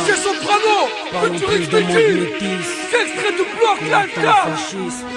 C'est Soprano, futur extréquille. C'est extrait du bloc Lanka.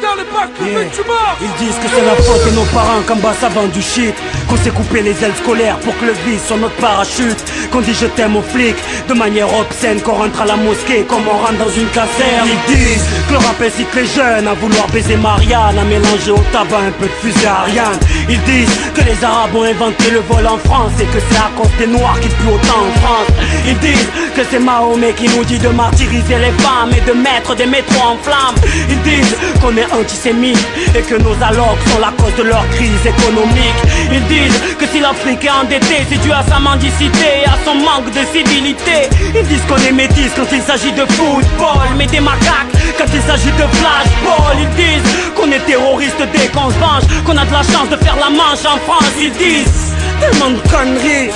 Dans le bac de Benchmark. Ils disent que c'est la faute de nos parents qu'en bas ça vend du shit, qu'on s'est coupé les ailes scolaires pour que le vice soit notre parachute, qu'on dit je t'aime aux flics de manière obscène, qu'on rentre à la mosquée comme on rentre dans une caserne. Ils disent que le rap incite les jeunes à vouloir baiser Marianne, à mélanger au tabac un peu de fusée Ariane. Ils disent que les Arabes ont inventé le vol en France et que c'est à cause des Noirs qu'il pleut autant en France. Ils disent que c'est Mahomet qui nous dit de martyriser les femmes et de mettre des métros en flammes. Ils disent qu'on est antisémites et que nos allocs sont la cause de leur crise économique. Ils disent que si l'Afrique est endettée, c'est dû à sa mendicité et à son manque de civilité. Ils disent qu'on est métis quand il s'agit de football, mais des macaques quand il s'agit de flashball. Ils disent qu'on est terroriste dès qu'on se venge, qu'on a de la chance de faire la manche en France. Ils disent tellement de conneries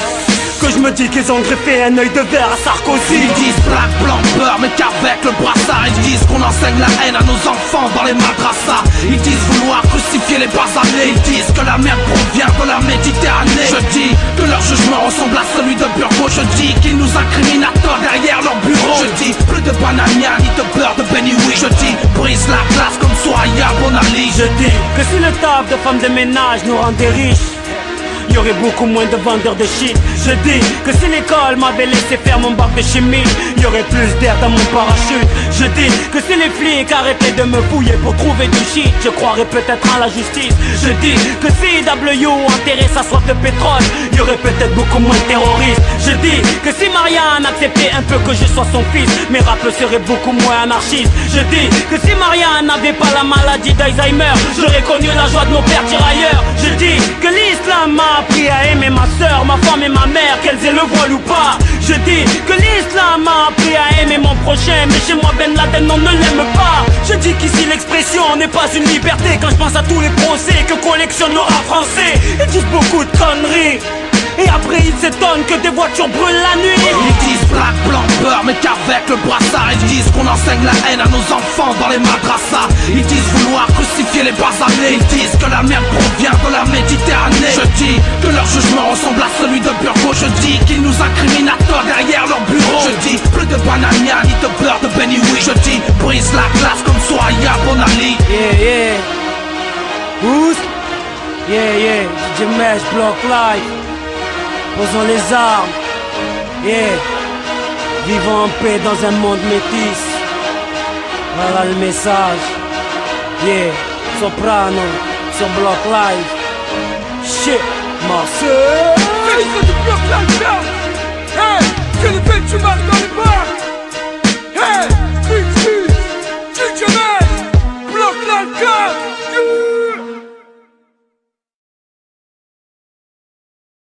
que je me dis qu'ils ont greffé un œil de verre à Sarkozy. Ils disent black, blanc, beurre, mais qu'avec le brassard. Ils disent qu'on enseigne la haine à nos enfants dans les madrassas. Ils disent vouloir crucifier les basanés. Ils disent que la merde provient de la Méditerranée. Je dis que leur jugement ressemble à celui de Burgo. Je dis qu'ils nous incriminent à tort derrière leur bureau. Je dis plus de banania ni de beurre de Benny Oui. Je dis brise la glace comme Soya Bonali. Je dis que si le taf de femme de ménage nous rendait riches, il y aurait beaucoup moins de vendeurs de shit. Je dis que si l'école m'avait laissé faire mon bac de chimie, il y aurait plus d'air dans mon parachute. Je dis que si les flics arrêtaient de me fouiller pour trouver du shit, je croirais peut-être en la justice. Je dis que si W enterrait sa soif de pétrole, il y aurait peut-être beaucoup moins de terroristes. Je dis que si Marianne acceptait un peu que je sois son fils, mes rappeurs seraient beaucoup moins anarchistes. Je dis que si Marianne n'avait pas la maladie d'Alzheimer, j'aurais connu la joie de mon père tirailleur. Je dis que l'islam m'a appris à aimer ma soeur, ma femme et ma mère, qu'elles aient le voile ou pas. Je dis que l'islam m'a appris à aimer mon prochain, mais chez moi Ben Laden on ne l'aime pas. Je dis qu'ici l'expression n'est pas une liberté quand je pense à tous les procès que collectionne le rap français. Ils disent beaucoup de conneries et après ils s'étonnent que des voitures brûlent la nuit. Ils disent black, blanc, beurre, mais qu'avec le brassard. Ils disent qu'on enseigne la haine à nos enfants dans les madrassas. Ils disent vouloir crucifier les basanés. Ils disent que la merde provient de la Méditerranée. Je dis que leur jugement ressemble à celui de Burgo. Je dis qu'ils nous incriminent à tort derrière leur bureau. Je dis plus de banania ni de beurre de Benny Oui. Je dis brise la glace comme Soya Bonali. Yeah, Who's? Yeah, DJ Mesh, Block Life. Posons les armes, vivons en paix dans un monde métis. Voilà le message, Soprano sur Block Life. Shit, Marseille.